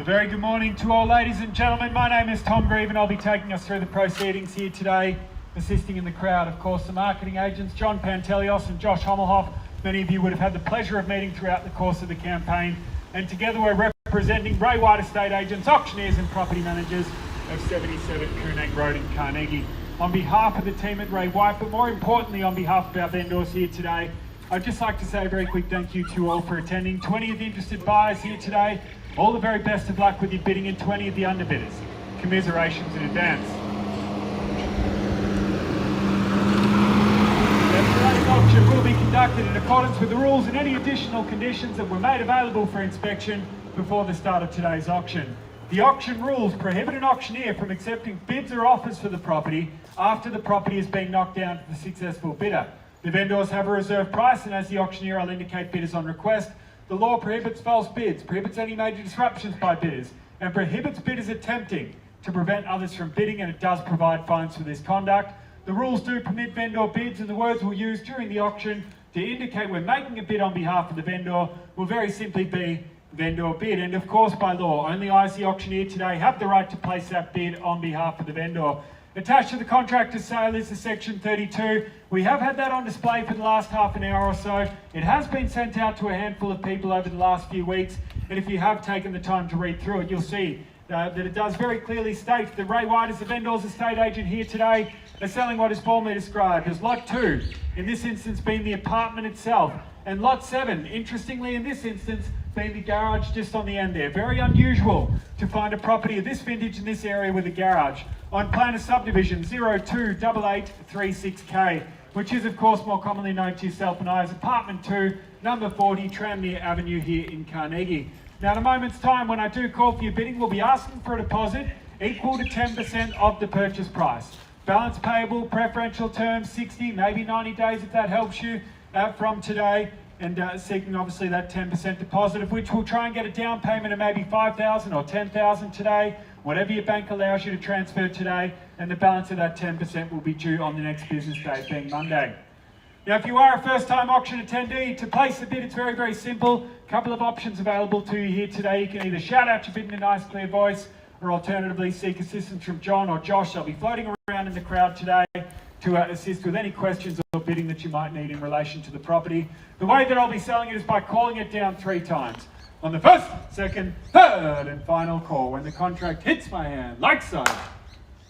very good morning to all ladies and gentlemen. My name is Tom Grieve and I'll be taking us through the proceedings here today. Assisting in the crowd, of course, the marketing agents, John Pantelios and Josh Hommelhoff. Many of you would have had the pleasure of meeting throughout the course of the campaign. And together we're representing Ray White estate agents, auctioneers and property managers of 77 Carnegie Road in Carnegie. On behalf of the team at Ray White, but more importantly on behalf of our vendors here today, I'd just like to say a very quick thank you to all for attending. 20 of the interested buyers here today, all the very best of luck with your bidding, and 20 of the underbidders. Commiserations in advance. Today's auction will be conducted in accordance with the rules and any additional conditions that were made available for inspection before the start of today's auction. The auction rules prohibit an auctioneer from accepting bids or offers for the property after the property has been knocked down to the successful bidder. The vendors have a reserve price, and as the auctioneer, I'll indicate bidders on request. The law prohibits false bids, prohibits any major disruptions by bidders, and prohibits bidders attempting to prevent others from bidding, and it does provide fines for this conduct. The rules do permit vendor bids, and the words we'll use during the auction to indicate we're making a bid on behalf of the vendor will very simply be vendor bid. And of course, by law, only I as the auctioneer today have the right to place that bid on behalf of the vendor. Attached to the contract to sale is the section 32. We have had that on display for the last half an hour or so. It has been sent out to a handful of people over the last few weeks, and if you have taken the time to read through it, you'll see that it does very clearly state that Ray White, as the vendor's estate agent here today, is selling what is formally described as Lot 2, in this instance being the apartment itself, and Lot 7, interestingly in this instance, being the garage just on the end there. Very unusual to find a property of this vintage in this area with a garage. On plan of subdivision 028836K, which is of course more commonly known to yourself and I as apartment 2, number 40, Tranmere Avenue here in Carnegie. Now in a moment's time, when I do call for your bidding, we'll be asking for a deposit equal to 10% of the purchase price. Balance payable, preferential terms, 60, maybe 90 days if that helps you from today, and seeking obviously that 10% deposit, of which we'll try and get a down payment of maybe $5,000 or $10,000 today, whatever your bank allows you to transfer today, and the balance of that 10% will be due on the next business day, being Monday. Now, if you are a first-time auction attendee, to place a bid, it's very, very simple. A couple of options available to you here today. You can either shout out your bid in a nice, clear voice, or alternatively seek assistance from John or Josh. They'll be floating around in the crowd today to assist with any questions or bidding that you might need in relation to the property. The way that I'll be selling it is by calling it down 3 times. On the first, second, third, and final call, when the contract hits my hand, like so,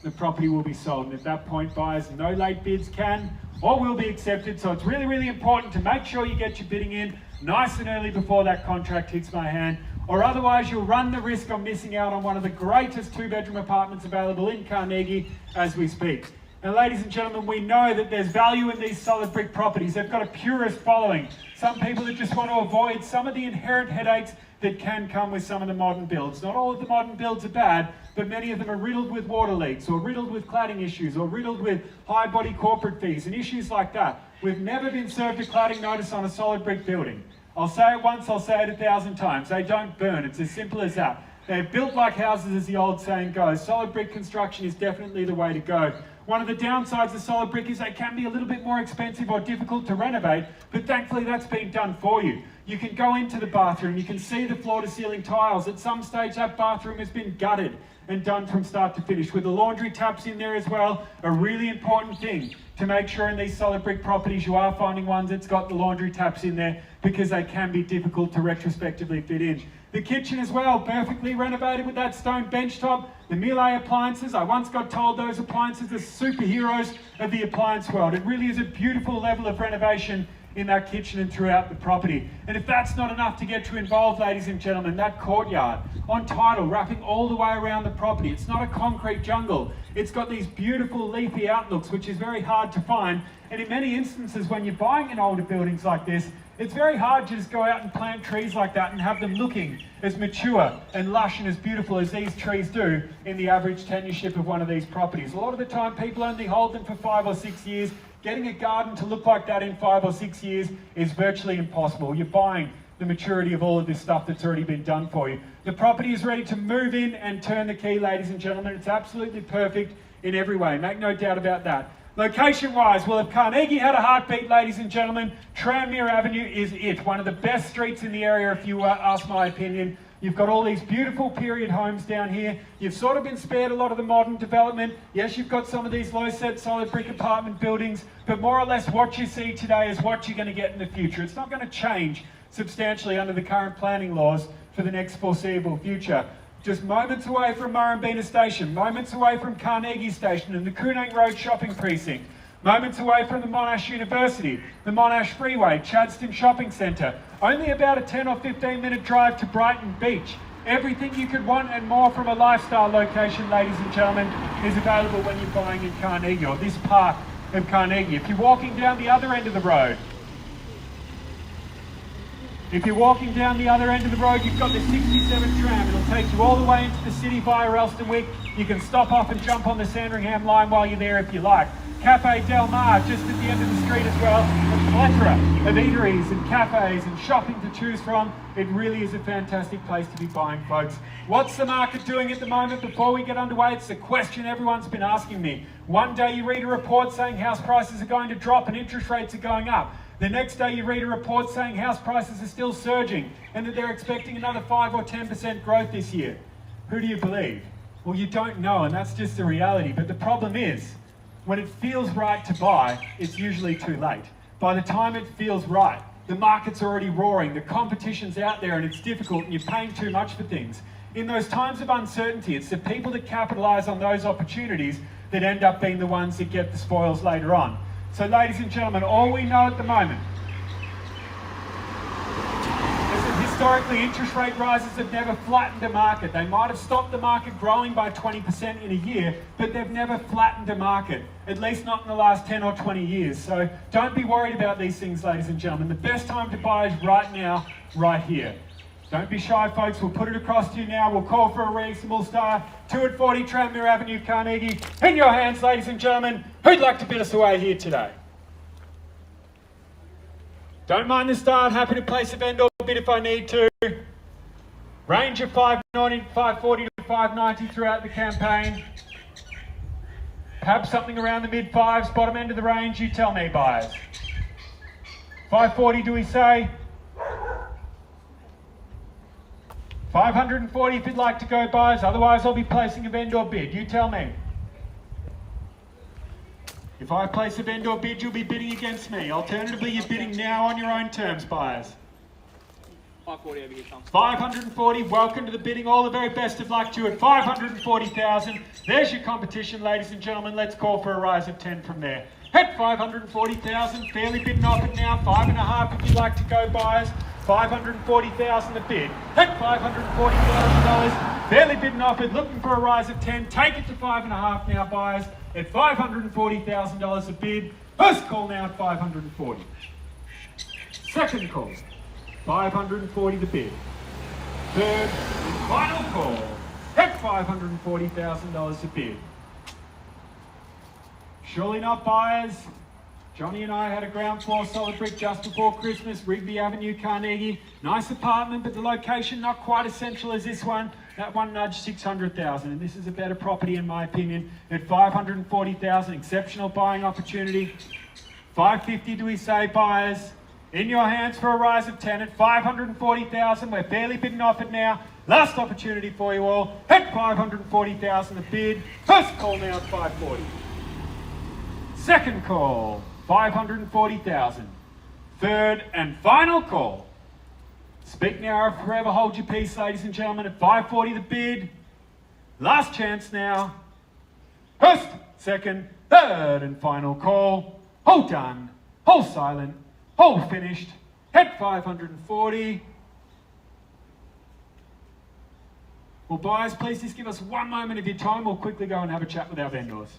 the property will be sold. And at that point, buyers, no late bids can or will be accepted. So it's really, really important to make sure you get your bidding in nice and early before that contract hits my hand, or otherwise you'll run the risk of missing out on one of the greatest 2-bedroom apartments available in Carnegie as we speak. Now, ladies and gentlemen, we know that there's value in these solid brick properties. They've got a purist following. Some people that just want to avoid some of the inherent headaches that can come with some of the modern builds. Not all of the modern builds are bad, but many of them are riddled with water leaks, or riddled with cladding issues, or riddled with high body corporate fees and issues like that. We've never been served a cladding notice on a solid brick building. I'll say it once, I'll say it 1,000 times. They don't burn. It's as simple as that. They're built like houses, as the old saying goes. Solid brick construction is definitely the way to go. One of the downsides of solid brick is they can be a little bit more expensive or difficult to renovate, but thankfully that's been done for you. You can go into the bathroom, you can see the floor-to-ceiling tiles. At some stage that bathroom has been gutted and done from start to finish, with the laundry taps in there as well. A really important thing to make sure in these solid brick properties you are finding ones that's got the laundry taps in there, because they can be difficult to retrospectively fit in. The kitchen as well, perfectly renovated with that stone bench top. The Miele appliances, I once got told those appliances are superheroes of the appliance world. It really is a beautiful level of renovation in that kitchen and throughout the property. And if that's not enough to get you involved, ladies and gentlemen, that courtyard on title, wrapping all the way around the property. It's not a concrete jungle. It's got these beautiful leafy outlooks, which is very hard to find. And in many instances, when you're buying in older buildings like this, it's very hard to just go out and plant trees like that and have them looking as mature and lush and as beautiful as these trees do in the average tenureship of one of these properties. A lot of the time people only hold them for 5 or 6 years. Getting a garden to look like that in 5 or 6 years is virtually impossible. You're buying the maturity of all of this stuff that's already been done for you. The property is ready to move in and turn the key, ladies and gentlemen. It's absolutely perfect in every way. Make no doubt about that. Location-wise, well, if Carnegie had a heartbeat, ladies and gentlemen, Tranmere Avenue is it. One of the best streets in the area, if you ask my opinion. You've got all these beautiful period homes down here. You've sort of been spared a lot of the modern development. Yes, you've got some of these low-set solid brick apartment buildings, but more or less what you see today is what you're going to get in the future. It's not going to change substantially under the current planning laws for the next foreseeable future. Just moments away from Murrumbina Station, moments away from Carnegie Station and the Koonang Road Shopping Precinct, moments away from the Monash University, the Monash Freeway, Chadstone Shopping Centre, only about a 10 or 15 minute drive to Brighton Beach. Everything you could want and more from a lifestyle location, ladies and gentlemen, is available when you're buying in Carnegie, or this part of Carnegie. If you're walking down the other end of the road, you've got the 67 tram. It'll take you all the way into the city via Elstonwick. You can stop off and jump on the Sandringham line while you're there if you like. Cafe Del Mar, just at the end of the street as well. A plethora of eateries and cafes and shopping to choose from. It really is a fantastic place to be buying, folks. What's the market doing at the moment? Before we get underway, it's a question everyone's been asking me. One day you read a report saying house prices are going to drop and interest rates are going up. The next day you read a report saying house prices are still surging and that they're expecting another 5 or 10% growth this year. Who do you believe? Well, you don't know, and that's just the reality. But the problem is, when it feels right to buy, it's usually too late. By the time it feels right, the market's already roaring, the competition's out there and it's difficult and you're paying too much for things. In those times of uncertainty, it's the people that capitalise on those opportunities that end up being the ones that get the spoils later on. So ladies and gentlemen, all we know at the moment is that historically interest rate rises have never flattened the market. They might have stopped the market growing by 20% in a year, but they've never flattened the market, at least not in the last 10 or 20 years. So don't be worried about these things, ladies and gentlemen. The best time to buy is right now, right here. Don't be shy, folks. We'll put it across to you now. We'll call for a reasonable start. 2 at 40 Tranmere Avenue, Carnegie. In your hands, ladies and gentlemen. Who'd like to bid us away here today? Don't mind the start. Happy to place a vendor bid if I need to. Range of 590, 540 to 590 throughout the campaign. Perhaps something around the mid-5s, bottom end of the range. You tell me, buyers. 540, do we say? 540 if you'd like to go, buyers. Otherwise, I'll be placing a vendor bid. You tell me. If I place a vendor bid, you'll be bidding against me. Alternatively, you're bidding now on your own terms, buyers. 540 over here, Tom. 540, welcome to the bidding. All the very best of luck to you at 540,000. There's your competition, ladies and gentlemen. Let's call for a rise of 10 from there. At 540,000, fairly bidding off it now. 5.5 if you'd like to go, buyers. 540,000 a bid. At $540,000, fairly bidding off it, looking for a rise of 10. Take it to 5.5 now, buyers. At $540,000 a bid. First call now at 540. Second call, 540 the bid. Third and final call at $540,000 a bid. Surely not, buyers. Johnny and I had a ground floor solid brick just before Christmas, Rigby Avenue, Carnegie. Nice apartment, but the location not quite as central as this one. That one nudged 600,000, and this is a better property in my opinion. At 540,000, exceptional buying opportunity. 550, do we say, buyers? In your hands for a rise of 10 at 540,000. We're barely bidding off it now. Last opportunity for you all at 540,000 a bid. First call now at 540. Second call, 540,000. Third and final call. Speak now or forever hold your peace, ladies and gentlemen, at 540 the bid. Last chance now. First, second, third and final call. All done, all silent, all finished at 540. Well, buyers, please just give us one moment of your time. We'll quickly go and have a chat with our vendors.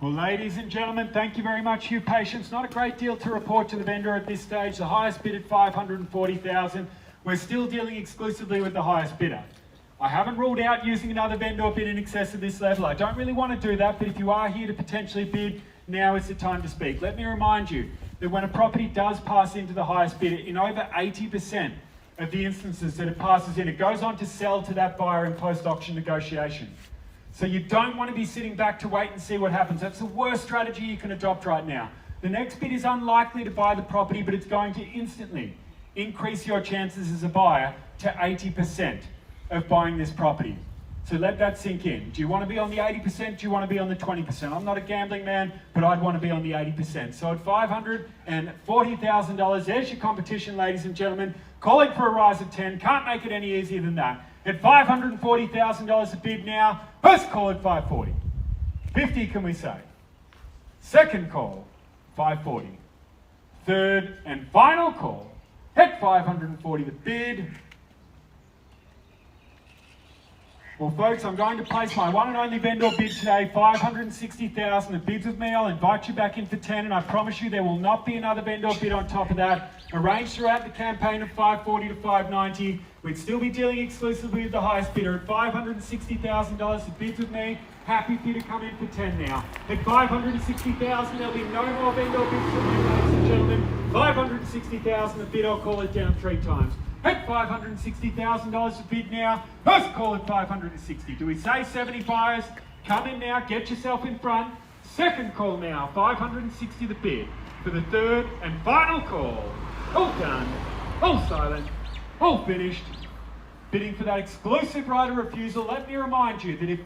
Well, ladies and gentlemen, thank you very much for your patience. Not a great deal to report to the vendor at this stage. The highest bid at $540,000. We're still dealing exclusively with the highest bidder. I haven't ruled out using another vendor bid in excess of this level. I don't really want to do that, but if you are here to potentially bid, now is the time to speak. Let me remind you that when a property does pass into the highest bidder, in over 80% of the instances that it passes in, it goes on to sell to that buyer in post-auction negotiation. So you don't want to be sitting back to wait and see what happens. That's the worst strategy you can adopt right now. The next bid is unlikely to buy the property, but it's going to instantly increase your chances as a buyer to 80% of buying this property. So let that sink in. Do you want to be on the 80%? Do you want to be on the 20%? I'm not a gambling man, but I'd want to be on the 80%. So at $540,000, there's your competition, ladies and gentlemen. Calling for a rise of 10. Can't make it any easier than that. At $540,000 a bid now, first call at $540. 50, can we say? Second call, $540. Third and final call at $540 the bid. Well, folks, I'm going to place my one and only vendor bid today, $560,000. The bids with me, I'll invite you back in for 10, and I promise you there will not be another vendor bid on top of that. Arranged throughout the campaign of $540 to $590. We'd still be dealing exclusively with the highest bidder at $560,000. The bids with me, happy for you to come in for 10 now. At $560,000, there'll be no more vendor bids from you, ladies and gentlemen. $560,000 the bid, I'll call it down 3 times. At $560,000 a bid now. First call at $560. Do we say 70 buyers? Come in now, get yourself in front. Second call now, $560 the bid. For the third and final call. All done, all silent, all finished. Bidding for that exclusive right of refusal. Let me remind you that if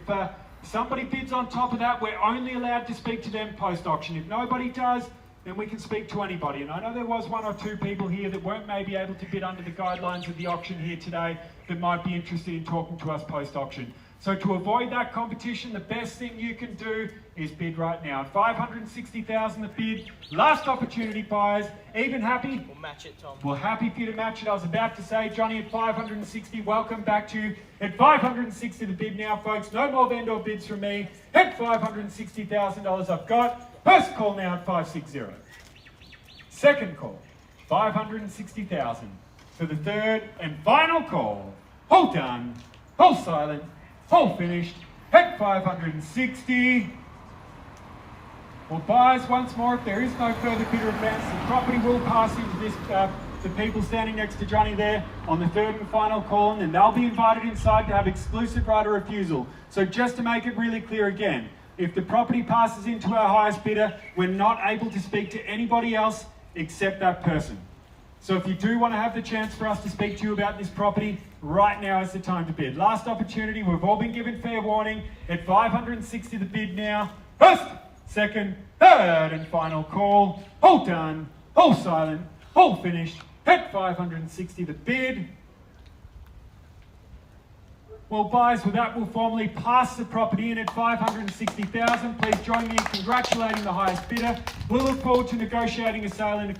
somebody bids on top of that, we're only allowed to speak to them post-auction. If nobody does, then we can speak to anybody. And I know there was 1 or 2 people here that weren't maybe able to bid under the guidelines of the auction here today that might be interested in talking to us post-auction. So to avoid that competition, the best thing you can do is bid right now. At $560,000 the bid. Last opportunity, buyers. Even happy? We'll match it, Tom. Well, happy for you to match it. I was about to say, Johnny, at $560, welcome back to you. At $560 the bid now, folks. No more vendor bids from me. At $560,000 I've got. First call now at $560. Second call, $560,000. For the third and final call, all done, all silent, all finished, at $560. Well, buyers, once more, if there is no further bidder advance, the property will pass into this, the people standing next to Johnny there on the third and final call, and then they'll be invited inside to have exclusive right of refusal. So just to make it really clear again, if the property passes into our highest bidder, we're not able to speak to anybody else except that person. So if you do want to have the chance for us to speak to you about this property, right now is the time to bid. Last opportunity, we've all been given fair warning. At $560 the bid now. First, second, third and final call. All done, all silent, all finished. At $560 the bid. Well, buyers, with that, we'll formally pass the property in at $560,000. Please join me in congratulating the highest bidder. We'll look forward to negotiating a sale in